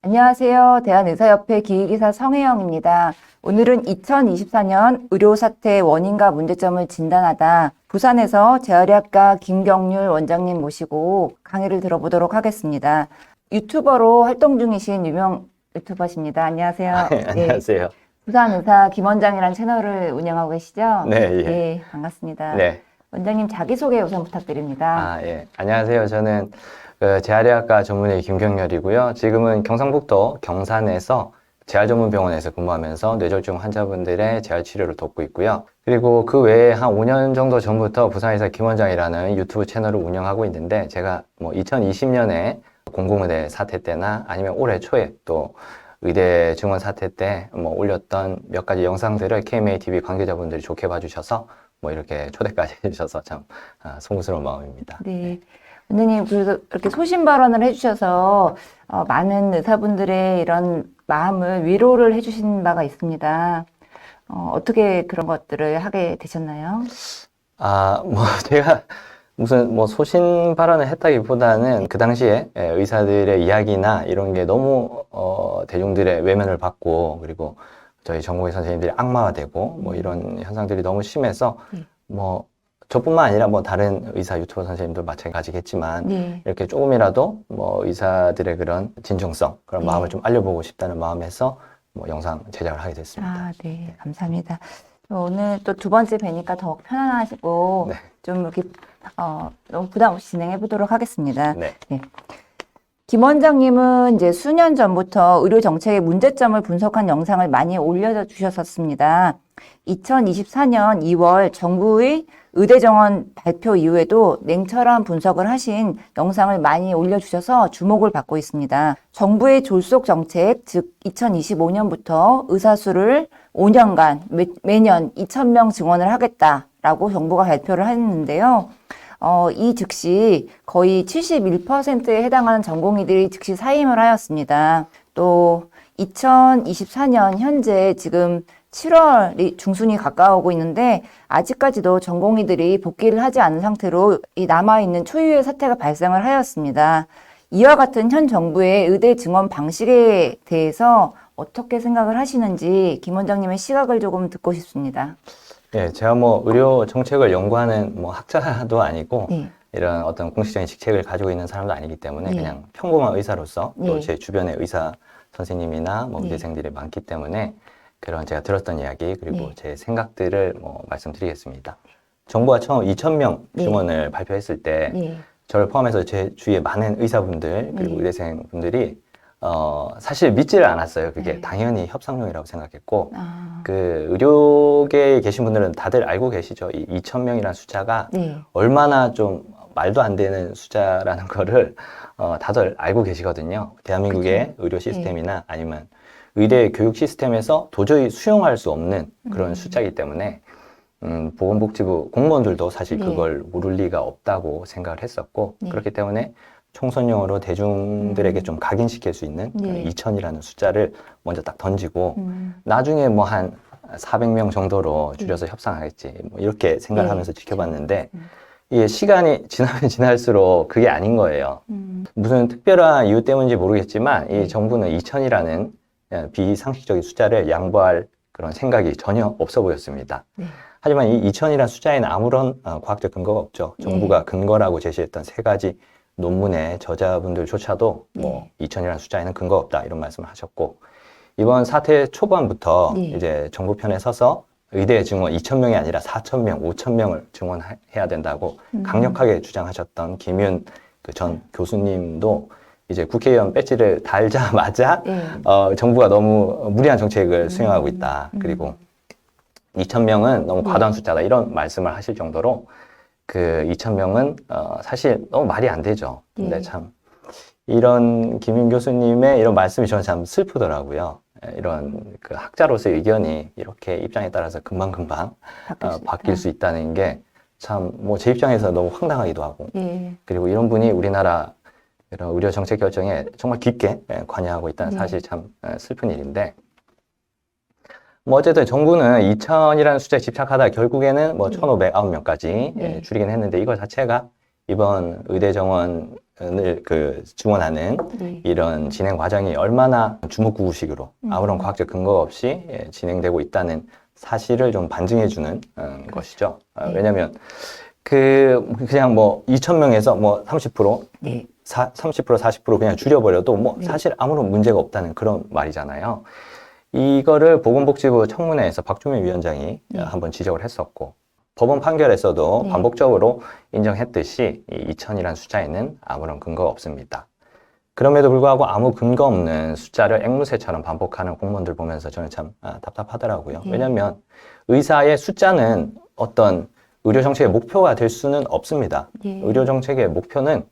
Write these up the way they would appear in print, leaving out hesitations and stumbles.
안녕하세요. 대한의사협회 기획이사 성혜영입니다. 오늘은 2024년 의료 사태 원인과 문제점을 진단하다 부산에서 재활의학과 김경률 원장님 모시고 강의를 들어보도록 하겠습니다. 유튜버로 활동 중이신 유명 유튜버십니다. 안녕하세요. 네, 안녕하세요. 부산의사 김원장이라는 채널을 운영하고 계시죠? 네, 예. 네, 반갑습니다. 네. 원장님 자기소개 우선 부탁드립니다. 예. 안녕하세요. 저는 재활의학과 전문의 김경렬이고요. 지금은 경상북도 경산에서 재활전문병원에서 근무하면서 뇌졸중 환자분들의 재활 치료를 돕고 있고요. 그리고 그 외에 한 5년 정도 전부터 부산의사 김원장이라는 유튜브 채널을 운영하고 있는데, 제가 2020년에 공공의대 사태 때나 아니면 올해 초에 또 의대 증원 사태 때 올렸던 몇 가지 영상들을 KMA TV 관계자분들이 좋게 봐주셔서 이렇게 초대까지 해주셔서 참 송구스러운 마음입니다. 네. 원장님, 그래서 이렇게 소신 발언을 해주셔서 많은 의사분들의 이런 마음을 위로를 해주신 바가 있습니다. 어떻게 그런 것들을 하게 되셨나요? 제가 무슨 소신 발언을 했다기보다는 그 당시에 의사들의 이야기나 이런 게 너무 대중들의 외면을 받고, 그리고 저희 전공의 선생님들이 악마화되고 이런 현상들이 너무 심해서 저뿐만 아니라 다른 의사 유튜버 선생님도 마찬가지겠지만 이렇게 조금이라도 의사들의 그런 진정성, 그런 마음을 좀 알려보고 싶다는 마음에서 영상 제작을 하게 됐습니다. 네, 감사합니다. 오늘 또 두 번째 뵈니까 더욱 편안하시고 네. 좀 이렇게 너무 부담 없이 진행해 보도록 하겠습니다. 네. 김 원장님은 이제 수년 전부터 의료 정책의 문제점을 분석한 영상을 많이 올려주셨었습니다. 2024년 2월 정부의 의대 정원 발표 이후에도 냉철한 분석을 하신 영상을 많이 올려주셔서 주목을 받고 있습니다. 정부의 졸속 정책, 즉 2025년부터 의사 수를 5년간 매년 2,000명 증원을 하겠다라고 정부가 발표를 했는데요. 이 즉시 거의 71%에 해당하는 전공의들이 즉시 사임을 하였습니다. 또 2024년 현재 지금 7월이 중순이 가까워오고 있는데 아직까지도 전공의들이 복귀를 하지 않은 상태로 이 남아있는 초유의 사태가 발생을 하였습니다. 이와 같은 현 정부의 의대 증원 방식에 대해서 어떻게 생각을 하시는지 김 원장님의 시각을 조금 듣고 싶습니다. 네, 제가 의료 정책을 연구하는 학자도 아니고 이런 어떤 공식적인 직책을 가지고 있는 사람도 아니기 때문에 그냥 평범한 의사로서 또 제 주변에 의사 선생님이나 의대생들이 많기 때문에 그런 제가 들었던 이야기 그리고 제 생각들을 말씀드리겠습니다. 정부가 처음 2,000명 증원을 발표했을 때 저를 포함해서 제 주위에 많은 의사분들 그리고 의대생분들이 사실 믿지를 않았어요. 그게 당연히 협상용이라고 생각했고, 그 의료계에 계신 분들은 다들 알고 계시죠. 이 2,000명이라는 숫자가 얼마나 좀 말도 안 되는 숫자라는 거를 다들 알고 계시거든요. 대한민국의 의료 시스템이나 아니면 의대 교육 시스템에서 도저히 수용할 수 없는 그런 숫자이기 때문에 보건복지부 공무원들도 사실 그걸 모를 리가 없다고 생각을 했었고, 그렇기 때문에 총선용으로 대중들에게 좀 각인시킬 수 있는 2,000이라는 숫자를 먼저 딱 던지고 나중에 한 400명 정도로 줄여서 협상하겠지 이렇게 생각하면서 지켜봤는데, 이게 시간이 지나면 지날수록 그게 아닌 거예요. 무슨 특별한 이유 때문인지 모르겠지만 이 정부는 2,000이라는 비상식적인 숫자를 양보할 그런 생각이 전혀 없어 보였습니다. 하지만 이 2,000이라는 숫자에는 아무런 과학적 근거가 없죠. 정부가 근거라고 제시했던 세 가지 논문의 저자분들조차도 2,000이라는 숫자에는 근거가 없다 이런 말씀을 하셨고, 이번 사태 초반부터 이제 정부 편에 서서 의대 증원 2,000명이 아니라 4,000명, 5,000명을 증원해야 된다고 강력하게 주장하셨던 김윤 그 전 교수님도 이제 국회의원 배지를 달자마자 정부가 너무 무리한 정책을 수행하고 있다. 그리고 2,000명은 너무 과도한 숫자다 이런 말씀을 하실 정도로 그 2,000명은 사실 너무 말이 안 되죠. 근데 참 이런 김윤 교수님의 이런 말씀이 저는 참 슬프더라고요. 이런 그 학자로서의 의견이 이렇게 입장에 따라서 금방금방 바뀔 수 있다는 게 참 제 입장에서 너무 황당하기도 하고, 그리고 이런 분이 우리나라 이런 의료 정책 결정에 정말 깊게 관여하고 있다는 사실 참 슬픈 일인데, 어쨌든 정부는 2,000이라는 숫자에 집착하다 결국에는 1,509명까지 줄이긴 했는데, 이거 자체가 이번 의대 정원 지원하는 네. 이런 진행 과정이 얼마나 주먹구구식으로 아무런 과학적 근거 없이 진행되고 있다는 사실을 좀 반증해주는 것이죠. 네. 왜냐하면 그냥 뭐 2,000명에서 뭐 30%, 네. 30%, 40% 그냥 줄여버려도 뭐 네. 사실 아무런 문제가 없다는 그런 말이잖아요. 이거를 보건복지부 청문회에서 박주민 위원장이 네. 한번 지적을 했었고, 법원 판결에서도 네. 반복적으로 인정했듯이 이 2,000이라는 숫자에는 아무런 근거가 없습니다. 그럼에도 불구하고 아무 근거 없는 숫자를 앵무새처럼 반복하는 공무원들 보면서 저는 참 답답하더라고요. 네. 왜냐하면 의사의 숫자는 어떤 의료정책의 목표가 될 수는 없습니다. 네. 의료정책의 목표는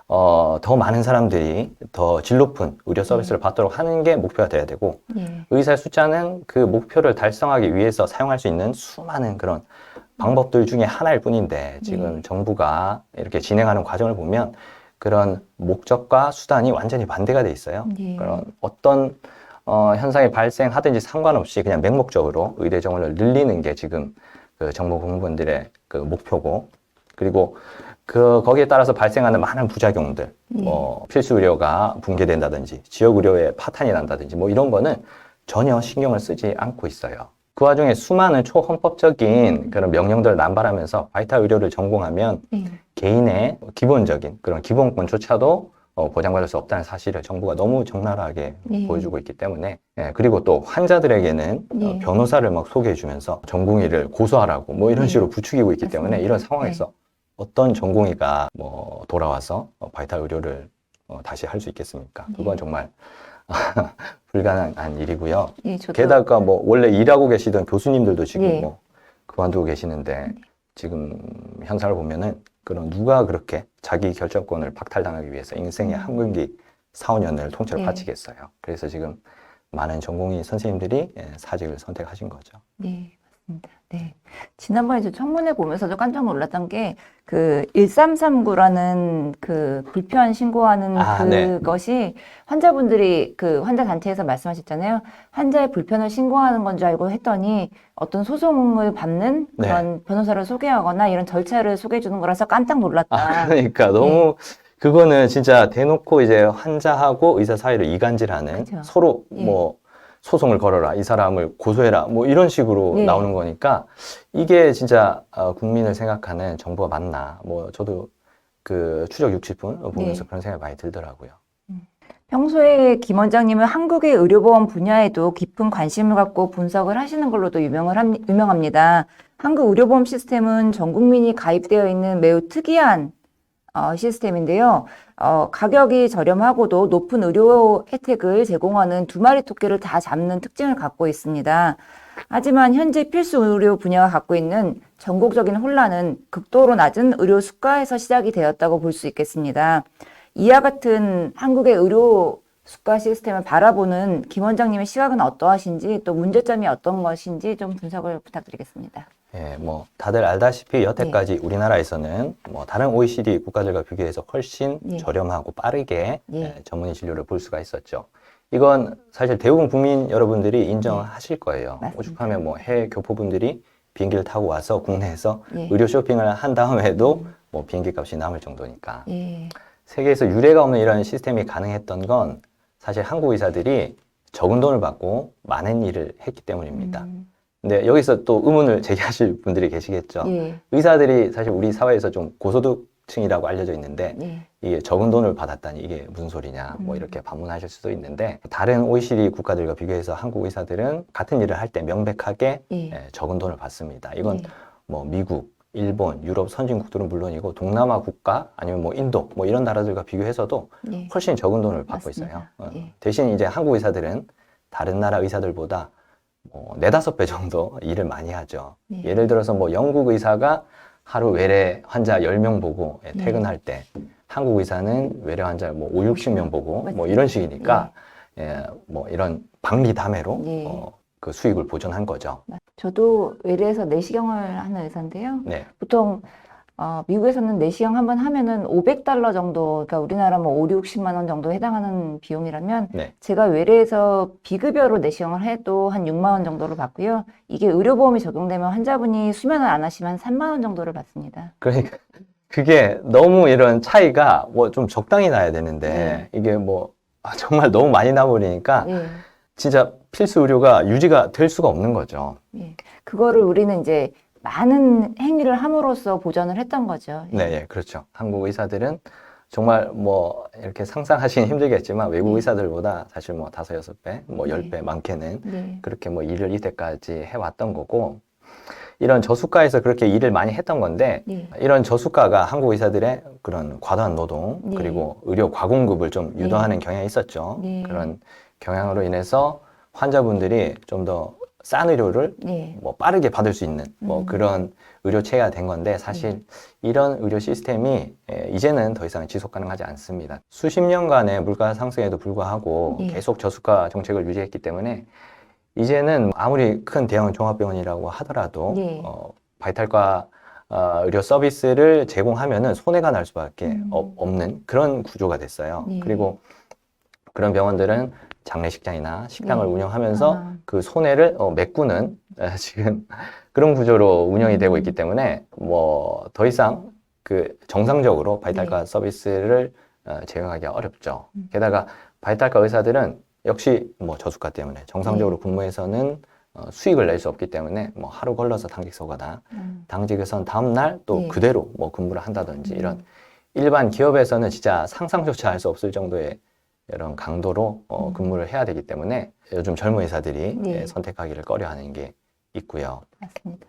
더 많은 사람들이 더 질 높은 의료 서비스를 받도록 하는 게 목표가 돼야 되고, 네. 의사의 숫자는 그 목표를 달성하기 위해서 사용할 수 있는 수많은 그런 방법들 중에 하나일 뿐인데, 지금 정부가 이렇게 진행하는 과정을 보면 그런 목적과 수단이 완전히 반대가 돼 있어요. 네. 그런 어떤 현상이 발생하든지 상관없이 그냥 맹목적으로 의대 정원을 늘리는 게 지금 그 정부 공무원들의 그 목표고, 그리고 거기에 따라서 발생하는 많은 부작용들, 뭐 필수 의료가 붕괴된다든지 지역 의료에 파탄이 난다든지 뭐 이런 거는 전혀 신경을 쓰지 않고 있어요. 그 와중에 수많은 초헌법적인 그런 명령들을 남발하면서 바이탈 의료를 전공하면 개인의 기본적인 그런 기본권조차도 보장받을 수 없다는 사실을 정부가 너무 적나라하게 보여주고 있기 때문에, 그리고 또 환자들에게는 변호사를 막 소개해주면서 전공의를 고소하라고 뭐 이런 식으로 부추기고 있기 때문에, 이런 상황에서 어떤 전공의가 뭐 돌아와서 바이탈 의료를 다시 할 수 있겠습니까? 그건 정말 불가능한 일이고요. 게다가 뭐 원래 일하고 계시던 교수님들도 지금 뭐 그만두고 계시는데, 지금 현상을 보면은 그런 누가 그렇게 자기 결정권을 박탈당하기 위해서 인생의 한 분기 4, 5년을 통째로 바치겠어요. 그래서 지금 많은 전공의 선생님들이 사직을 선택하신 거죠. 네, 맞습니다. 네. 지난번에 저 청문회 보면서도 깜짝 놀랐던 게, 1339라는 불편 신고하는 그것이 환자분들이 환자 단체에서 말씀하셨잖아요. 환자의 불편을 신고하는 건 줄 알고 했더니 어떤 소송을 받는 그런 변호사를 소개하거나 이런 절차를 소개해 주는 거라서 깜짝 놀랐다. 그러니까 너무 그거는 진짜 대놓고 이제 환자하고 의사 사이를 이간질하는, 그쵸. 서로 뭐 소송을 걸어라, 이 사람을 고소해라, 뭐 이런 식으로 나오는 거니까, 이게 진짜 국민을 생각하는 정부가 맞나, 뭐 저도 그 추적 60분 보면서 그런 생각이 많이 들더라고요. 평소에 김 원장님은 한국의 의료보험 분야에도 깊은 관심을 갖고 분석을 하시는 걸로도 유명합니다. 한국 의료보험 시스템은 전 국민이 가입되어 있는 매우 특이한 시스템인데요. 가격이 저렴하고도 높은 의료 혜택을 제공하는 두 마리 토끼를 다 잡는 특징을 갖고 있습니다. 하지만 현재 필수 의료 분야가 갖고 있는 전국적인 혼란은 극도로 낮은 의료 수가에서 시작이 되었다고 볼 수 있겠습니다. 이와 같은 한국의 의료 수가 시스템을 바라보는 김 원장님의 시각은 어떠하신지, 또 문제점이 어떤 것인지 좀 분석을 부탁드리겠습니다. 예, 뭐 다들 알다시피 여태까지 우리나라에서는 뭐 다른 OECD 국가들과 비교해서 훨씬 저렴하고 빠르게 전문의 진료를 볼 수가 있었죠. 이건 사실 대부분 국민 여러분들이 인정하실 거예요. 오죽하면 뭐 해외 교포분들이 비행기를 타고 와서 국내에서 의료 쇼핑을 한 다음에도 뭐 비행기 값이 남을 정도니까. 세계에서 유례가 없는 이런 시스템이 가능했던 건 사실 한국 의사들이 적은 돈을 받고 많은 일을 했기 때문입니다. 근데 여기서 또 의문을 제기하실 분들이 계시겠죠. 의사들이 사실 우리 사회에서 좀 고소득층이라고 알려져 있는데, 이게 적은 돈을 받았다니 이게 무슨 소리냐, 뭐 이렇게 반문하실 수도 있는데, 다른 OECD 국가들과 비교해서 한국 의사들은 같은 일을 할 때 명백하게 적은 돈을 받습니다. 이건 뭐 미국, 일본, 유럽 선진국들은 물론이고 동남아 국가 아니면 뭐 인도 뭐 이런 나라들과 비교해서도 훨씬 적은 돈을 받고 있어요. 대신 이제 한국 의사들은 다른 나라 의사들보다 뭐 4-5배 정도 일을 많이 하죠. 예를 들어서 뭐 영국 의사가 하루 외래 환자 10명 보고 퇴근할 때, 한국 의사는 외래 환자 뭐 50-60명 보고 뭐 이런 식이니까 뭐 이런 박리담회로 그 수익을 보존한 거죠. 저도 외래에서 내시경을 하는 의사인데요. 보통 미국에서는 내시경 한번 하면은 $500 정도, 그러니까 우리나라 뭐 5, 60만 원 정도 해당하는 비용이라면, 제가 외래에서 비급여로 내시경을 해도 한 6만 원 정도를 받고요. 이게 의료보험이 적용되면 환자분이 수면을 안 하시면 3만 원 정도를 받습니다. 그게 너무 이런 차이가 뭐 좀 적당히 나야 되는데 이게 뭐 정말 너무 많이 나버리니까 진짜 필수 의료가 유지가 될 수가 없는 거죠. 그거를 우리는 이제 많은 행위를 함으로써 보전을 했던 거죠. 네, 그렇죠. 한국 의사들은 정말 뭐 이렇게 상상하시긴 힘들겠지만 외국 의사들보다 사실 뭐 5, 6배, 뭐 10배 많게는 그렇게 뭐 일을 이때까지 해왔던 거고, 이런 저수가에서 그렇게 일을 많이 했던 건데 이런 저수가가 한국 의사들의 그런 과도한 노동 그리고 의료 과공급을 좀 유도하는 경향이 있었죠. 그런 경향으로 인해서 환자분들이 좀 더 싼 의료를 뭐 빠르게 받을 수 있는 뭐 그런 의료 체계가 된 건데, 사실 이런 의료 시스템이 이제는 더 이상 지속 가능하지 않습니다. 수십 년간의 물가 상승에도 불구하고 계속 저수가 정책을 유지했기 때문에 이제는 아무리 큰 대형 종합병원이라고 하더라도 바이탈과 의료 서비스를 제공하면은 손해가 날 수밖에 없는 그런 구조가 됐어요. 그리고 그런 병원들은 장례식장이나 식당을 운영하면서 그 손해를 메꾸는 지금 그런 구조로 운영이 되고 있기 때문에 뭐 더 이상 그 정상적으로 바이탈과 서비스를 제공하기 어렵죠. 게다가 바이탈과 의사들은 역시 뭐 저수가 때문에 정상적으로 근무해서는 수익을 낼 수 없기 때문에 뭐 하루 걸러서 당직 서거나 당직에선 다음 날 또 그대로 뭐 근무를 한다든지 이런 일반 기업에서는 진짜 상상조차 할 수 없을 정도의 이런 강도로 근무를 해야 되기 때문에 요즘 젊은 의사들이 선택하기를 꺼려하는 게 있고요. 맞습니다.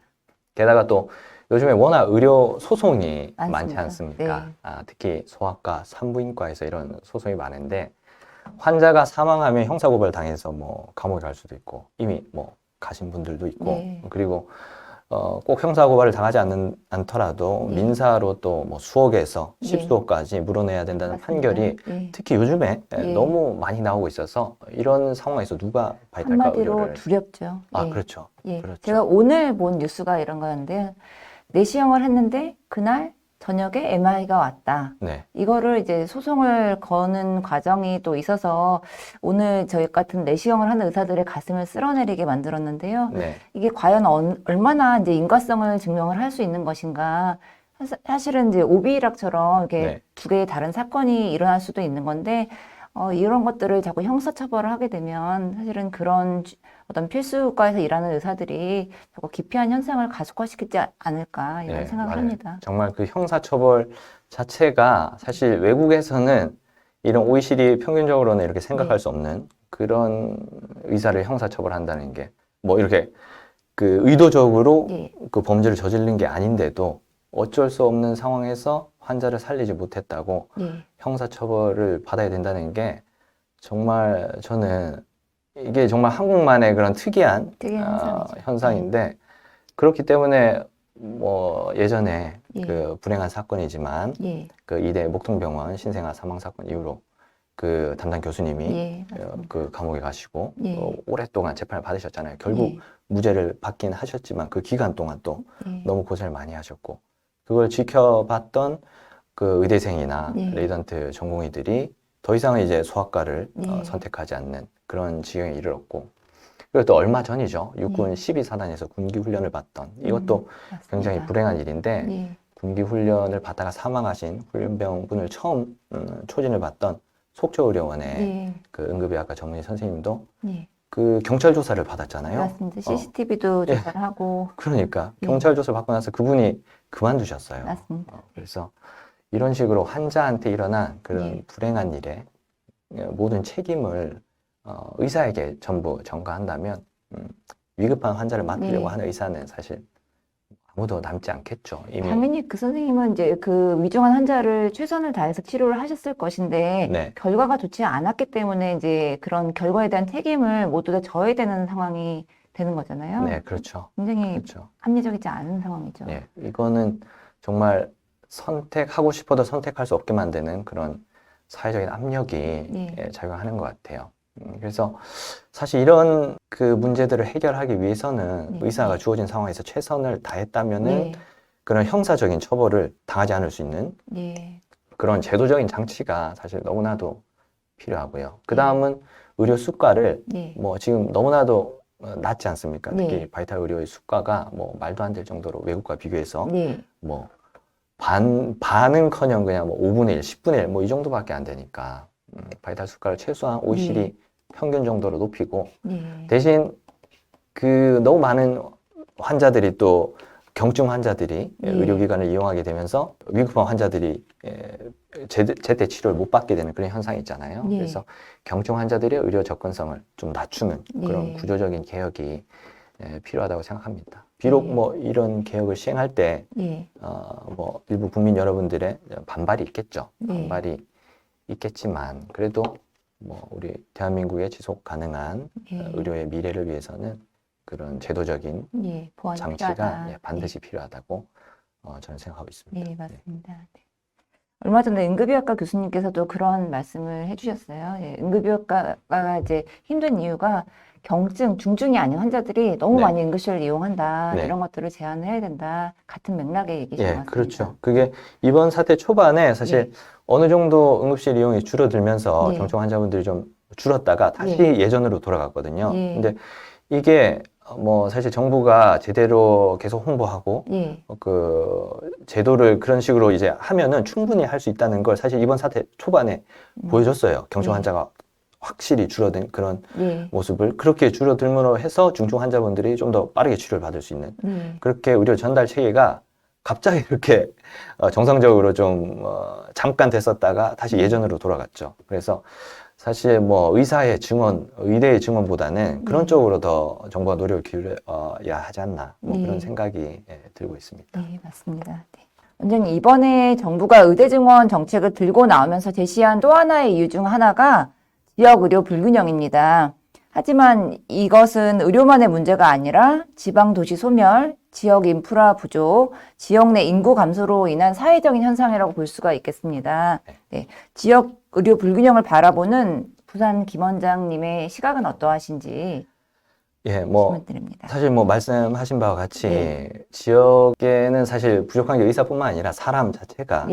게다가 또 요즘에 워낙 의료 소송이 많습니다. 많지 않습니까? 특히 소아과, 산부인과에서 이런 소송이 많은데 환자가 사망하면 형사고발 당해서 뭐 감옥에 갈 수도 있고 이미 뭐 가신 분들도 있고 그리고 꼭 형사고발을 당하지 않더라도 민사로 또 뭐 수억에서 십수억까지 물어내야 된다는 판결이 특히 요즘에 너무 많이 나오고 있어서 이런 상황에서 누가 바이탈과 한마디로 의료를 두렵죠. 그렇죠. 그렇죠. 제가 오늘 본 뉴스가 이런 거였는데 내시경을 했는데 그날 저녁에 MI가 왔다. 이거를 이제 소송을 거는 과정이 또 있어서 오늘 저희 같은 내시경을 하는 의사들의 가슴을 쓸어내리게 만들었는데요. 이게 과연 얼마나 이제 인과성을 증명을 할 수 있는 것인가. 사실은 이제 오비락처럼 이렇게 두 개의 다른 사건이 일어날 수도 있는 건데, 이런 것들을 자꾸 형사처벌을 하게 되면 사실은 그런 어떤 필수과에서 일하는 의사들이 자꾸 기피한 현상을 가속화시키지 않을까 이런 생각을 맞아요. 합니다. 정말 그 형사처벌 자체가 사실 외국에서는 이런 OECD 평균적으로는 이렇게 생각할 수 없는 그런 의사를 형사처벌한다는 게 뭐 이렇게 그 의도적으로 그 범죄를 저지른 게 아닌데도 어쩔 수 없는 상황에서 환자를 살리지 못했다고 형사처벌을 받아야 된다는 게 정말 저는 이게 정말 한국만의 그런 특이한 현상인데 그렇기 때문에 뭐 예전에 그 불행한 사건이지만 그 이대 목통병원 신생아 사망 사건 이후로 그 담당 교수님이 그 감옥에 가시고 오랫동안 재판을 받으셨잖아요. 결국 무죄를 받긴 하셨지만 그 기간 동안 또 너무 고생을 많이 하셨고 그걸 지켜봤던 그 의대생이나 레지던트 전공의들이 더 이상은 이제 소아과를 선택하지 않는 그런 지경에 이르렀고, 그리고 또 얼마 전이죠. 육군 12사단에서 군기훈련을 받던 이것도 굉장히 불행한 일인데 군기훈련을 받다가 사망하신 훈련병분을 처음 초진을 받던 속초의료원의 그 응급의학과 전문의 선생님도 그 경찰 조사를 받았잖아요. 맞습니다. CCTV도 조사를 하고. 그러니까 경찰 조사를 받고 나서 그분이 그만두셨어요. 맞습니다. 그래서 이런 식으로 환자한테 일어난 그런 불행한 일에 모든 책임을 의사에게 전부 전가한다면 위급한 환자를 맡으려고 하는 의사는 사실 아무도 남지 않겠죠. 이미. 당연히 그 선생님은 이제 그 위중한 환자를 최선을 다해서 치료를 하셨을 것인데 결과가 좋지 않았기 때문에 이제 그런 결과에 대한 책임을 모두 다 져야 되는 상황이 되는 거잖아요. 네, 그렇죠. 굉장히 합리적이지 않은 상황이죠. 이거는 정말 선택하고 싶어도 선택할 수 없게 만드는 그런 사회적인 압력이 작용하는 것 같아요. 그래서 사실 이런 그 문제들을 해결하기 위해서는 의사가 주어진 상황에서 최선을 다했다면은 그런 형사적인 처벌을 당하지 않을 수 있는 그런 제도적인 장치가 사실 너무나도 필요하고요. 그 다음은 의료 수가를 뭐 지금 너무나도 낮지 않습니까? 특히 바이탈 의료의 수가가 뭐 말도 안 될 정도로 외국과 비교해서 뭐 반은커녕 그냥 뭐 5분의 1, 10분의 1 뭐 이 정도밖에 안 되니까 바이탈 수가를 최소한 OECD 평균 정도로 높이고 대신 그 너무 많은 환자들이 또 경증 환자들이 의료기관을 이용하게 되면서 위급한 환자들이 제때 치료를 못 받게 되는 그런 현상이 있잖아요. 그래서 경증 환자들의 의료 접근성을 좀 낮추는 그런 구조적인 개혁이 필요하다고 생각합니다. 비록 뭐 이런 개혁을 시행할 때 뭐 일부 국민 여러분들의 반발이 있겠죠. 반발이 있겠지만 그래도 뭐 우리 대한민국의 지속 가능한 의료의 미래를 위해서는 그런 제도적인 장치가 반드시 필요하다고 저는 생각하고 있습니다. 네, 맞습니다. 얼마 전에 응급의학과 교수님께서도 그런 말씀을 해주셨어요. 응급의학과가 이제 힘든 이유가 경증, 중증이 아닌 환자들이 너무 많이 응급실을 이용한다. 이런 것들을 제한을 해야 된다. 같은 맥락의 얘기신 것 같습니다. 그렇죠. 그게 이번 사태 초반에 사실 어느 정도 응급실 이용이 줄어들면서 경증 환자분들이 좀 줄었다가 다시 예전으로 돌아갔거든요. 근데 이게 뭐 사실 정부가 제대로 계속 홍보하고 그 제도를 그런 식으로 이제 하면은 충분히 할 수 있다는 걸 사실 이번 사태 초반에 보여줬어요. 경증 환자가 확실히 줄어든 그런 모습을 그렇게 줄어들므로 해서 중증 환자분들이 좀 더 빠르게 치료를 받을 수 있는 그렇게 의료 전달 체계가 갑자기 이렇게 정상적으로 좀 잠깐 됐었다가 다시 예전으로 돌아갔죠. 그래서 사실 뭐 의사의 증언, 의대의 증언보다는 그런 쪽으로 더 정부가 노력을 기울여야 하지 않나 뭐 그런 생각이 들고 있습니다. 네, 맞습니다. 원장님, 이번에 정부가 의대 증원 정책을 들고 나오면서 제시한 또 하나의 이유 중 하나가 지역 의료 불균형입니다. 하지만 이것은 의료만의 문제가 아니라 지방 도시 소멸, 지역 인프라 부족, 지역 내 인구 감소로 인한 사회적인 현상이라고 볼 수가 있겠습니다. 지역 의료 불균형을 바라보는 부산 김 원장님의 시각은 어떠하신지 말씀드립니다. 사실 뭐 말씀하신 바와 같이 지역에는 사실 부족한 게 의사뿐만 아니라 사람 자체가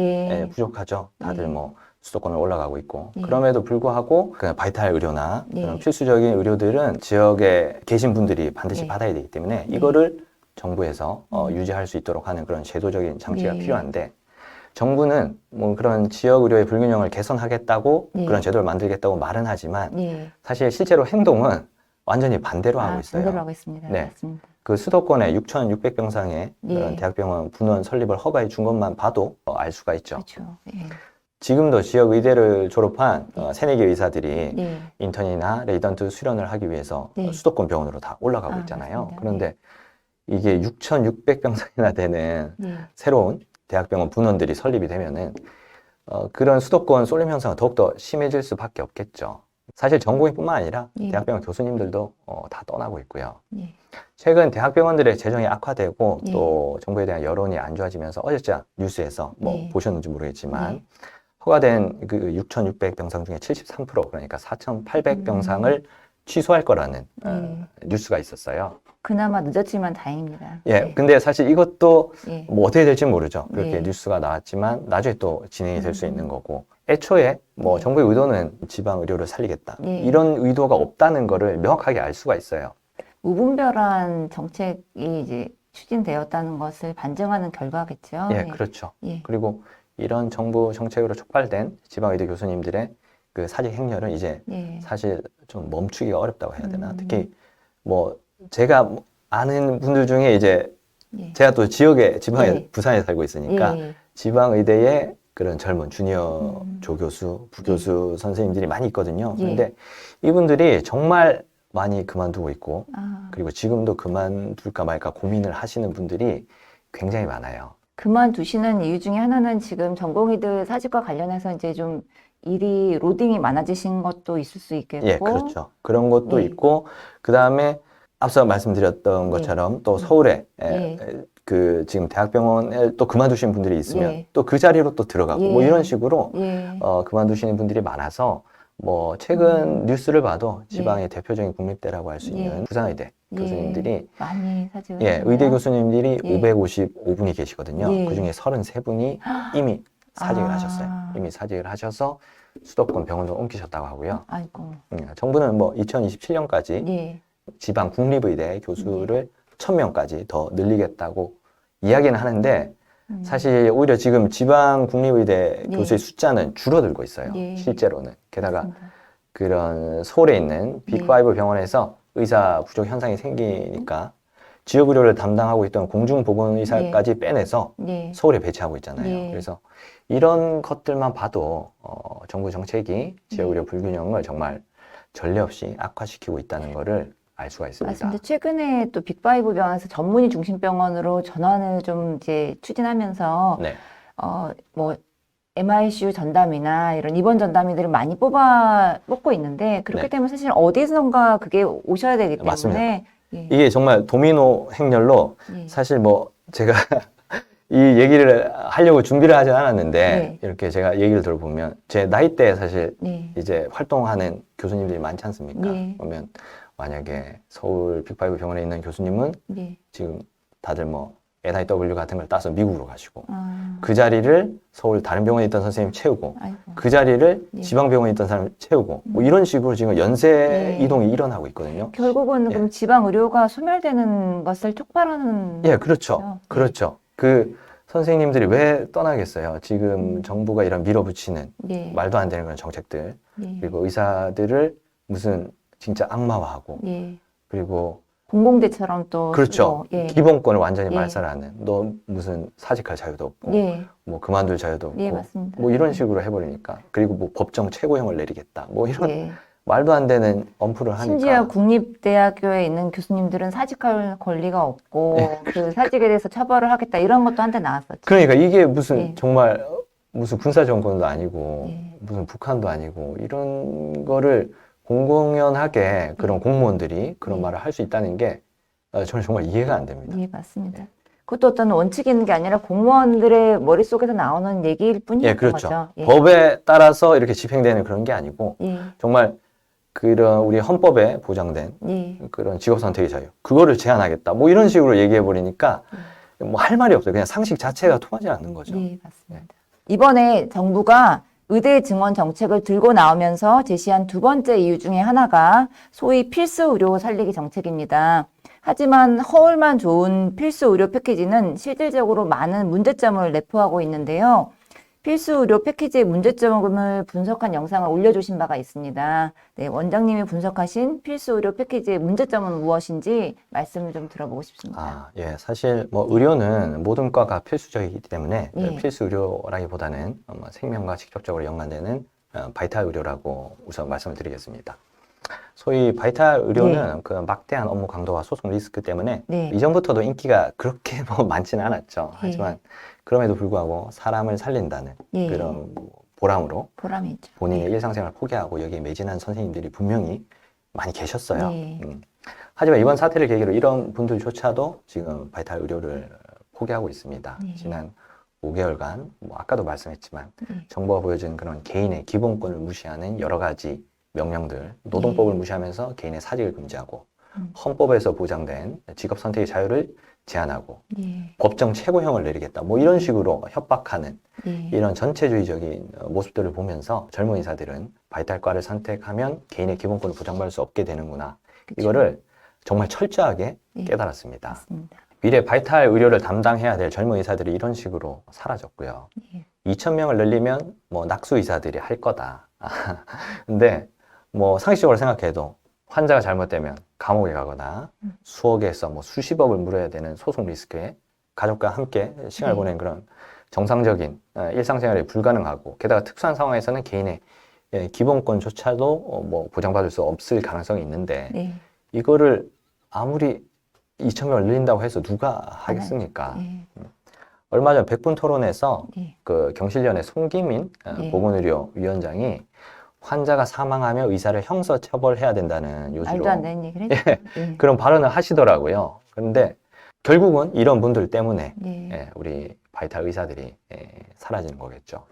부족하죠. 다들 뭐 수도권을 올라가고 있고 그럼에도 불구하고 그냥 바이탈 의료나 그런 필수적인 의료들은 지역에 계신 분들이 반드시 받아야 되기 때문에 이거를 정부에서 유지할 수 있도록 하는 그런 제도적인 장치가 필요한데 정부는 뭐 그런 지역 의료의 불균형을 개선하겠다고 그런 제도를 만들겠다고 말은 하지만 사실 실제로 행동은 완전히 반대로 하고 있어요. 반대로 하고 있습니다. 맞습니다. 그 수도권에 6,600병상의 그런 대학병원 분원 설립을 허가해 준 것만 봐도 알 수가 있죠. 그렇죠. 지금도 지역 의대를 졸업한 새내기 의사들이 인턴이나 레지던트 수련을 하기 위해서 수도권 병원으로 다 올라가고 있잖아요. 맞습니다. 그런데 이게 6,600병상이나 되는 새로운 대학병원 분원들이 설립이 되면은 그런 수도권 쏠림 현상은 더욱더 심해질 수밖에 없겠죠. 사실 전공의뿐만 아니라 대학병원 교수님들도 다 떠나고 있고요. 최근 대학병원들의 재정이 악화되고 또 정부에 대한 여론이 안 좋아지면서 어제자 뉴스에서 뭐 보셨는지 모르겠지만 허가된 그 6,600병상 중에 73% 그러니까 4,800병상을 취소할 거라는 뉴스가 있었어요. 그나마 늦었지만 다행입니다. 근데 사실 이것도 뭐 어떻게 될지 모르죠. 그렇게 뉴스가 나왔지만 나중에 또 진행이 될 수 있는 거고 애초에 뭐 정부의 의도는 지방 의료를 살리겠다 이런 의도가 없다는 거를 명확하게 알 수가 있어요. 무분별한 정책이 이제 추진되었다는 것을 반증하는 결과겠죠. 그렇죠. 그리고 이런 정부 정책으로 촉발된 지방의대 교수님들의 그 사직 행렬은 이제 사실 좀 멈추기가 어렵다고 해야 되나. 특히 뭐 제가 아는 분들 중에 이제 제가 또 지역에 지방에 부산에 살고 있으니까 지방의대에 그런 젊은 주니어 조교수, 부교수 선생님들이 많이 있거든요. 그런데 이분들이 정말 많이 그만두고 있고 그리고 지금도 그만둘까 말까 고민을 하시는 분들이 굉장히 많아요. 그만두시는 이유 중에 하나는 지금 전공의들 사직과 관련해서 이제 좀 일이 로딩이 많아지신 것도 있을 수 있겠고 그렇죠. 그런 것도 있고 그 다음에 앞서 말씀드렸던 것처럼 또 서울에 그 지금 대학병원에 또 그만두신 분들이 있으면 또 그 자리로 또 들어가고 뭐 이런 식으로 그만두시는 분들이 많아서 뭐 최근 뉴스를 봐도 지방의 대표적인 국립대라고 할 수 있는 부산의대 교수님들이 많이 사직을 의대 교수님들이 555분이 계시거든요. 그중에 33분이 이미 사직을 하셨어요. 이미 사직을 하셔서 수도권 병원으로 옮기셨다고 하고요. 아이고. 정부는 뭐 2027년까지 지방 국립의대 교수를 1,000명까지 더 늘리겠다고 이야기는 하는데 사실 오히려 지금 지방 국립의대 네. 교수의 숫자는 줄어들고 있어요. 네. 실제로는. 게다가 맞습니다. 그런 서울에 있는 빅5 병원에서 의사 부족 현상이 생기니까 지역 의료를 담당하고 있던 공중보건의사까지 빼내서 네. 서울에 배치하고 있잖아요. 네. 그래서 이런 것들만 봐도 정부 정책이 지역 의료 불균형을 정말 전례 없이 악화시키고 있다는 것을 알 수가 있습니다. 맞습니다. 최근에 또 빅5 병원에서 전문의 중심 병원으로 전환을 좀 이제 추진하면서 네. 뭐 MICU 전담이나 이런 입원 전담의들을 많이 뽑고 있는데 그렇기 네. 때문에 사실 어디선가 그게 오셔야 되기 때문에 맞습니다. 예. 이게 정말 도미노 행렬로 예. 사실 뭐 제가 이 얘기를 하려고 준비를 하진 않았는데 네. 이렇게 제가 얘기를 들어보면 제 나이대에 사실 네. 이제 활동하는 교수님들이 많지 않습니까? 네. 그러면 만약에 서울 빅5 병원에 있는 교수님은 네. 지금 다들 뭐 NIW 같은 걸 따서 미국으로 가시고 아, 그 자리를 서울 다른 병원에 있던 선생님이 채우고 아이고. 그 자리를 네. 지방 병원에 있던 사람이 채우고 뭐 이런 식으로 지금 연쇄 네. 이동이 일어나고 있거든요. 결국은 예. 그럼 지방 의료가 소멸되는 것을 촉발하는 예, 그렇죠. 거죠? 그렇죠. 그 선생님들이 왜 떠나겠어요? 지금 정부가 이런 밀어붙이는 네. 말도 안 되는 그런 정책들, 네. 그리고 의사들을 무슨 진짜 악마화하고, 네. 그리고 공공대처럼 또 그렇죠. 쓰고, 예. 기본권을 완전히 예. 말살하는, 너 무슨 사직할 자유도 없고, 예. 뭐 그만둘 자유도 없고, 예, 맞습니다. 뭐 이런 식으로 해버리니까, 그리고 뭐 법정 최고형을 내리겠다, 뭐 이런 예. 말도 안 되는 엄프를 하니까. 심지어 국립대학교에 있는 교수님들은 사직할 권리가 없고 그 사직에 대해서 처벌을 하겠다 이런 것도 한때 나왔었죠. 그러니까 이게 무슨 예. 정말 무슨 군사 정권도 아니고 예. 무슨 북한도 아니고 이런 거를 공공연하게 그런 공무원들이 그런 예. 말을 할 수 있다는 게 저는 정말 이해가 안 됩니다. 예, 맞습니다. 그것도 어떤 원칙이 있는 게 아니라 공무원들의 머릿속에서 나오는 얘기일 예, 뿐이었던 그렇죠. 거죠. 예. 법에 따라서 이렇게 집행되는 그런 게 아니고 예. 정말 그런 우리 헌법에 보장된 예. 그런 직업 선택의 자유 그거를 제한하겠다 뭐 이런 식으로 얘기해 버리니까 뭐 할 말이 없어요. 그냥 상식 자체가 통하지 않는 거죠. 예, 맞습니다. 이번에 정부가 의대 증원 정책을 들고 나오면서 제시한 두 번째 이유 중에 하나가 소위 필수 의료 살리기 정책입니다. 하지만 허울만 좋은 필수 의료 패키지는 실질적으로 많은 문제점을 내포하고 있는데요. 필수 의료 패키지의 문제점을 분석한 영상을 올려주신 바가 있습니다. 네, 원장님이 분석하신 필수 의료 패키지의 문제점은 무엇인지 말씀을 좀 들어보고 싶습니다. 아, 예. 사실 뭐 의료는 모든 과가 필수적이기 때문에 예. 필수 의료라기보다는 생명과 직접적으로 연관되는 바이탈 의료라고 우선 말씀을 드리겠습니다. 소위 바이탈 의료는 그 막대한 업무 강도와 소송 리스크 때문에 네. 이전부터도 인기가 그렇게 뭐 많지는 않았죠. 예. 하지만 그럼에도 불구하고 사람을 살린다는 예. 그런 보람으로 보람이 있죠. 본인의 네. 일상생활을 포기하고 여기에 매진한 선생님들이 분명히 많이 계셨어요. 네. 하지만 이번 사태를 계기로 이런 분들조차도 지금 바이탈 의료를 포기하고 있습니다. 네. 지난 5개월간, 뭐 아까도 말씀했지만 네. 정부가 보여준 그런 개인의 기본권을 무시하는 여러 가지 명령들, 노동법을 네. 무시하면서 개인의 사직을 금지하고 음. 헌법에서 보장된 직업 선택의 자유를 제한하고 네. 법정 최고형을 내리겠다. 뭐 이런 식으로 협박하는 네. 이런 전체주의적인 모습들을 보면서 젊은 의사들은 바이탈과를 선택하면 개인의 기본권을 보장받을 수 없게 되는구나. 그쵸. 이거를 정말 철저하게 네. 깨달았습니다. 맞습니다. 미래 바이탈 의료를 담당해야 될 젊은 의사들이 이런 식으로 사라졌고요. 예. 2,000명을 늘리면 뭐 낙수 의사들이 할 거다. 근데 뭐 상식적으로 생각해도 환자가 잘못되면 감옥에 가거나 수억에서 뭐 수십억을 물어야 되는 소송 리스크에 가족과 함께 시간을 네. 보내는 그런 정상적인 일상생활이 불가능하고 게다가 특수한 상황에서는 개인의 기본권조차도 뭐 보장받을 수 없을 가능성이 있는데 네. 이거를 아무리 2,000명을 늘린다고 해서 누가 하겠습니까? 네. 얼마 전 백분 토론에서 네. 그 경실련의 송기민 네. 보건의료위원장이 환자가 사망하며 의사를 형사 처벌해야 된다는 요지로 말도 안 되는 얘기를 했죠. 예. 그런 발언을 하시더라고요. 그런데 결국은 이런 분들 때문에 네. 우리 바이탈 의사들이 사라지는 거겠죠.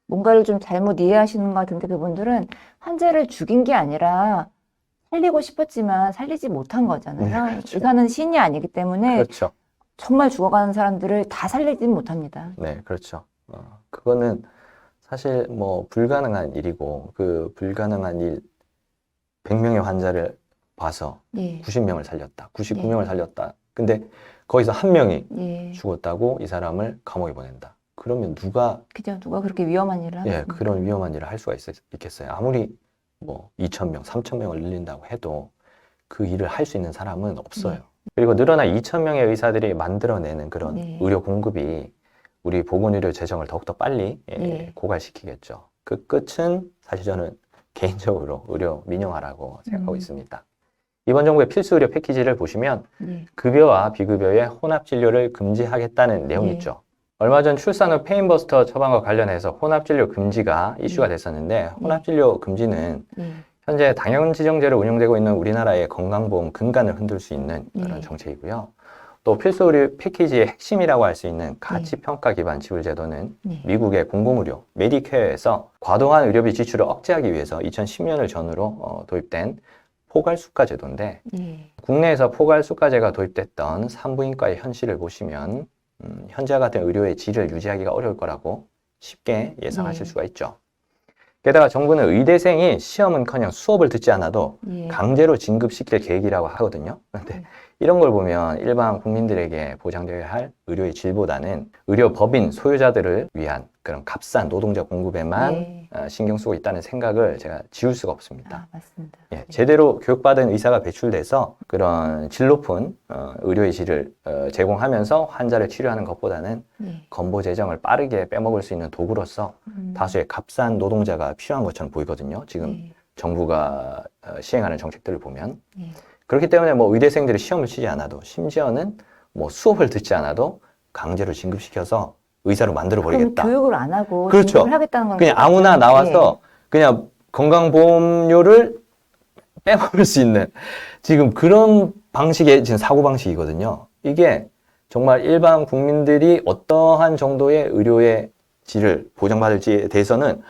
뭔가를 좀 잘못 이해하시는 것 같은데 그분들은 환자를 죽인 게 아니라 살리고 싶었지만 살리지 못한 거잖아요. 네, 그렇죠. 의사는 신이 아니기 때문에 그렇죠. 정말 죽어가는 사람들을 다 살리지 못합니다. 네, 그렇죠. 그거는 사실 뭐 불가능한 일이고 그 불가능한 일 100명의 환자를 봐서 네. 90명을 살렸다, 99명을 네. 살렸다 근데 거기서 한 명이 예. 죽었다고 이 사람을 감옥에 보낸다. 그러면 누가 그죠? 누가 그렇게 위험한 일을 예, 하겠습니까? 그런 위험한 일을 할 수가 있겠어요. 아무리 뭐 2,000명, 3,000명을 늘린다고 해도 그 일을 할 수 있는 사람은 없어요. 그리고 늘어난 2,000명의 의사들이 만들어내는 그런 네. 의료 공급이 우리 보건의료 재정을 더욱더 빨리 네. 고갈시키겠죠. 그 끝은 사실 저는 개인적으로 의료 민영화라고 생각하고 있습니다. 이번 정부의 필수 의료 패키지를 보시면 네. 급여와 비급여의 혼합 진료를 금지하겠다는 내용이 네. 있죠. 얼마 전 출산 후 페인버스터 처방과 관련해서 혼합 진료 금지가 이슈가 됐었는데 혼합 진료 금지는 네. 현재 당연지정제로 운영되고 있는 우리나라의 건강보험 근간을 흔들 수 있는 그런 네. 정책이고요. 또 필수 의료 패키지의 핵심이라고 할 수 있는 가치평가 기반 지불 제도는 네. 미국의 공공의료 메디케어에서 과도한 의료비 지출을 억제하기 위해서 2010년을 전후로 도입된 포괄수가 제도인데 네. 국내에서 포괄수가제가 도입됐던 산부인과의 현실을 보시면 현재와 같은 의료의 질을 유지하기가 어려울 거라고 쉽게 예상하실 네. 수가 있죠. 게다가 정부는 의대생이 시험은커녕 수업을 듣지 않아도 예. 강제로 진급시킬 계획이라고 하거든요. 그런데 이런 걸 보면 일반 국민들에게 보장되어야 할 의료의 질보다는 의료법인 소유자들을 위한 그런 값싼 노동자 공급에만 네. 신경 쓰고 있다는 생각을 제가 지울 수가 없습니다. 아, 맞습니다. 예, 제대로 교육받은 의사가 배출돼서 그런 질 높은 의료의 질을 제공하면서 환자를 치료하는 것보다는 네. 건보 재정을 빠르게 빼먹을 수 있는 도구로서 다수의 값싼 노동자가 필요한 것처럼 보이거든요. 지금 네. 정부가 시행하는 정책들을 보면. 네. 그렇기 때문에 뭐 의대생들이 시험을 치지 않아도 심지어는 뭐 수업을 듣지 않아도 강제로 진급시켜서 의사로 만들어 그럼 버리겠다. 교육을 안 하고 그렇죠. 진급을 하겠다는 건 그냥 똑같죠? 아무나 나와서 그냥 건강보험료를 빼먹을 수 있는 지금 그런 방식의 지금 사고방식이거든요. 이게 정말 일반 국민들이 어떠한 정도의 의료의 질을 보장받을지에 대해서는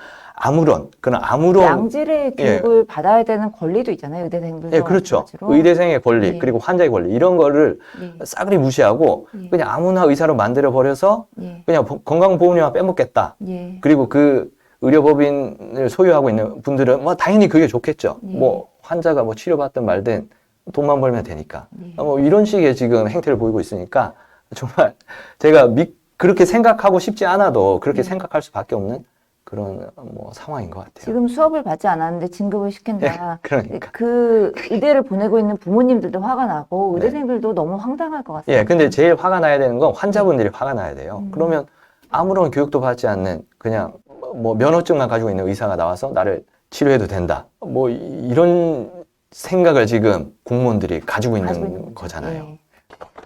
아무런 양질의 교육을 받아야 되는 권리도 있잖아요. 의대생들도. 예, 그렇죠. 마찬가지로. 의대생의 권리 네. 그리고 환자의 권리 이런 거를 네. 싸그리 무시하고 네. 그냥 아무나 의사로 만들어 버려서 예. 그냥 건강보험료만 빼먹겠다. 예. 그리고 그 의료법인을 소유하고 있는 분들은 뭐 당연히 그게 좋겠죠. 예. 뭐 환자가 뭐 치료받든 말든 돈만 벌면 되니까. 예. 뭐 이런 식의 지금 행태를 보이고 있으니까 정말 제가 그렇게 생각하고 싶지 않아도 그렇게 생각할 수밖에 없는 그런 뭐 상황인 것 같아요. 지금 수업을 받지 않았는데 진급을 시킨다. 그러니까. 그 의대를 보내고 있는 부모님들도 화가 나고 의대생들도 너무 황당할 것 같습니다. 예, 근데 제일 화가 나야 되는 건 환자분들이 화가 나야 돼요. 그러면 아무런 교육도 받지 않는 그냥 뭐 면허증만 가지고 있는 의사가 나와서 나를 치료해도 된다. 뭐 이런 생각을 지금 공무원들이 가지고 있는 거잖아요. 네.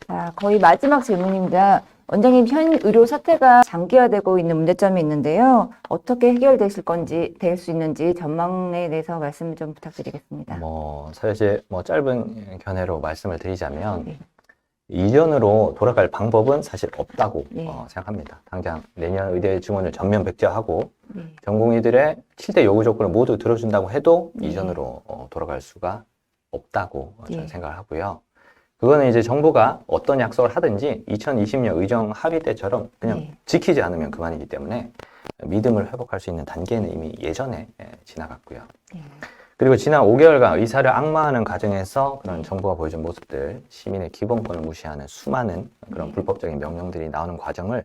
자, 거의 마지막 질문입니다. 원장님, 현 의료 사태가 장기화되고 있는 문제점이 있는데요. 어떻게 해결되실 건지, 될 수 있는지 전망에 대해서 말씀 좀 부탁드리겠습니다. 사실 뭐 짧은 견해로 말씀을 드리자면 네. 이전으로 돌아갈 방법은 사실 없다고 네. 생각합니다. 당장 내년 의대 증원을 전면 백지화하고 네. 전공의들의 7대 요구 조건을 모두 들어준다고 해도 네. 이전으로 돌아갈 수가 없다고 저는 네. 생각을 하고요. 그거는 이제 정부가 어떤 약속을 하든지 2020년 의정 합의 때처럼 그냥 네. 지키지 않으면 그만이기 때문에 믿음을 회복할 수 있는 단계는 이미 예전에 지나갔고요. 네. 그리고 지난 5개월간 의사를 악마하는 과정에서 그런 정부가 보여준 모습들, 시민의 기본권을 무시하는 수많은 그런 불법적인 명령들이 나오는 과정을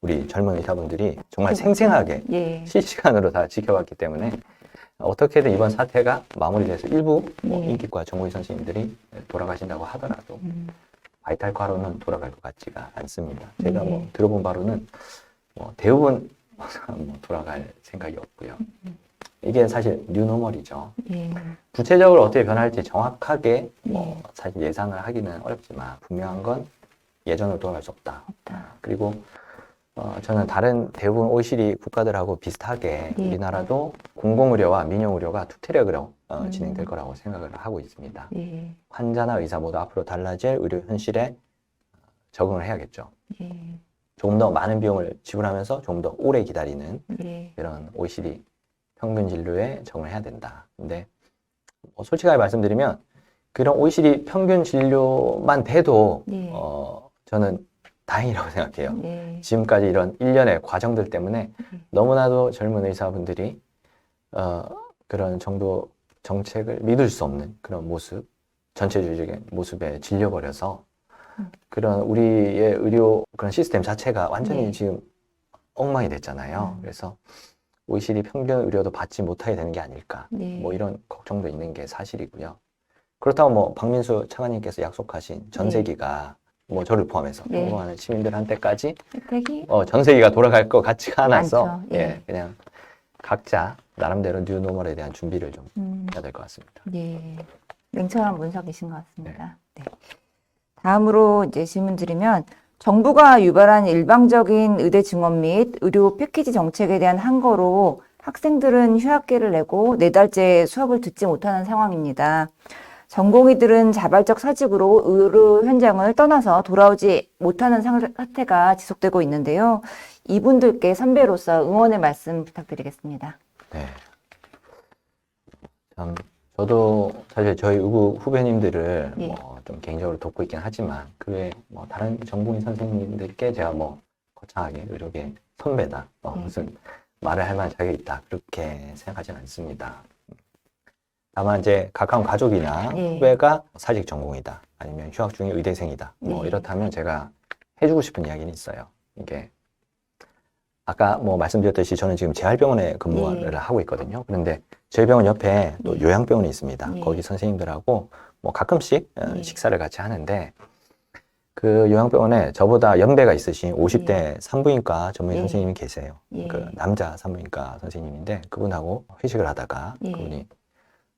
우리 젊은 의사분들이 정말 생생하게 예. 실시간으로 다 지켜봤기 때문에 어떻게든 이번 사태가 마무리돼서 일부 인기과 전공의 선생님들이 돌아가신다고 하더라도 바이탈과로는 돌아갈 것 같지가 않습니다. 제가 뭐 들어본 바로는 뭐 대부분 돌아갈 생각이 없고요. 이게 사실 뉴노멀이죠. 예. 구체적으로 어떻게 변할지 정확하게 사실 예상을 하기는 어렵지만 분명한 건 예전으로 돌아갈 수 없다. 그리고 저는 다른 대부분 OECD 국가들하고 비슷하게 예. 우리나라도 공공의료와 민영의료가 투태력으로 진행될 거라고 생각을 하고 있습니다. 예. 환자나 의사 모두 앞으로 달라질 의료 현실에 적응을 해야겠죠. 예. 조금 더 많은 비용을 지불하면서 조금 더 오래 기다리는 예. 이런 OECD 평균 진료에 적응을 해야 된다. 근데 솔직하게 말씀드리면 그런 OECD 평균 진료만 돼도 예. 저는 다행이라고 생각해요. 예. 지금까지 이런 일련의 과정들 때문에 너무나도 젊은 의사분들이 그런 정부 정책을 믿을 수 없는 그런 모습, 전체주의적인 모습에 질려버려서 그런 우리의 의료 그런 시스템 자체가 완전히 네. 지금 엉망이 됐잖아요. 그래서 OECD 평균 의료도 받지 못하게 되는 게 아닐까. 네. 뭐 이런 걱정도 있는 게 사실이고요. 그렇다고 뭐 박민수 차관님께서 약속하신 전세기가 뭐 저를 포함해서 네. 평범한 시민들한테까지 혜택이 전세기가 돌아갈 것 같지가 않아서 않죠. 예. 예, 그냥 각자 나름대로 뉴노멀에 대한 준비를 좀 해야 될 것 같습니다. 예. 냉철한 분석이신 것 같습니다. 네. 다음으로 이제 질문 드리면 정부가 유발한 일방적인 의대 증원 및 의료 패키지 정책에 대한 항거로 학생들은 휴학계를 내고 4달째 수업을 듣지 못하는 상황입니다. 전공의들은 자발적 사직으로 의료 현장을 떠나서 돌아오지 못하는 사태가 지속되고 있는데요. 이분들께 선배로서 응원의 말씀 부탁드리겠습니다. 네. 참 저도 사실 저희 의구 후배님들을 예. 뭐 좀 개인적으로 돕고 있긴 하지만 그 외에 뭐 다른 전공의 선생님들께 제가 뭐 거창하게 의료계 선배다 무슨 말을 할 만한 자격이 있다 그렇게 생각하지는 않습니다. 다만 이제 가까운 가족이나 예. 후배가 사직 전공이다 아니면 휴학 중인 의대생이다 뭐 예. 이렇다면 제가 해주고 싶은 이야기는 있어요. 이게 아까 뭐 말씀드렸듯이 저는 지금 재활병원에 근무를 하고 있거든요. 그런데 저희 병원 옆에 또 요양병원이 있습니다. 예. 거기 선생님들하고 뭐 가끔씩 예. 식사를 같이 하는데 그 요양병원에 저보다 연배가 있으신 50대 산부인과 전문 예. 선생님이 계세요. 예. 그 남자 산부인과 선생님인데 그분하고 회식을 하다가 예. 그분이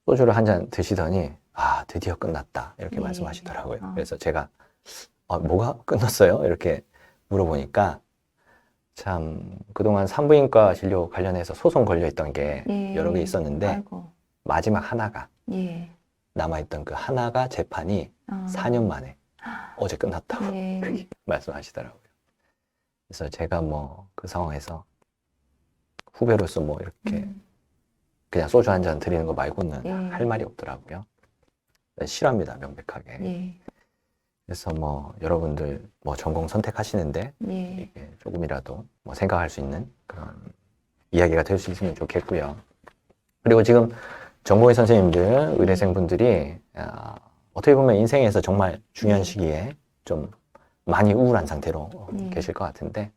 소주를 한 잔 드시더니 아 드디어 끝났다 이렇게 예. 말씀하시더라고요. 그래서 제가 뭐가 끝났어요? 이렇게 물어보니까 참 그동안 산부인과 진료 관련해서 소송 걸려있던 게 예. 여러 개 있었는데 아이고. 마지막 하나가 예. 남아있던 그 하나가 재판이 4년 만에 어제 끝났다고 예. 말씀하시더라고요. 그래서 제가 뭐 그 상황에서 후배로서 뭐 이렇게 그냥 소주 한 잔 드리는 거 말고는 예. 할 말이 없더라고요. 싫어합니다, 명백하게. 예. 그래서 뭐 여러분들 뭐 전공 선택하시는데 예. 이게 조금이라도 뭐 생각할 수 있는 그런 이야기가 될 수 있으면 좋겠고요. 그리고 지금 전공의 선생님들, 의대생분들이 어떻게 보면 인생에서 정말 중요한 시기에 좀 많이 우울한 상태로 계실 것 같은데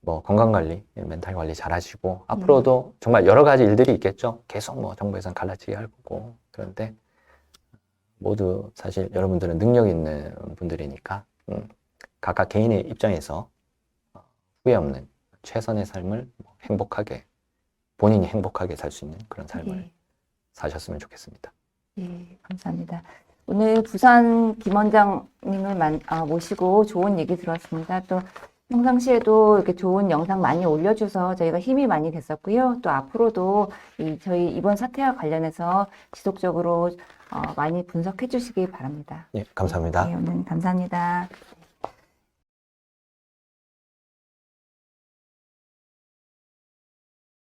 뭐 건강관리, 멘탈관리 잘 하시고 앞으로도 정말 여러 가지 일들이 있겠죠. 계속 뭐 정부에서는 갈라치기 할 거고 그런데 모두 사실 여러분들은 능력 있는 분들이니까 각각 개인의 입장에서 후회 없는 최선의 삶을 행복하게 본인이 행복하게 살 수 있는 그런 삶을 사셨으면 좋겠습니다. 예, 감사합니다. 오늘 부산 김 원장님을 모시고 좋은 얘기 들었습니다. 또 평상시에도 이렇게 좋은 영상 많이 올려줘서 저희가 힘이 많이 됐었고요. 또 앞으로도 저희 이번 사태와 관련해서 지속적으로 많이 분석해 주시기 바랍니다. 예, 감사합니다. 네, 오늘 감사합니다.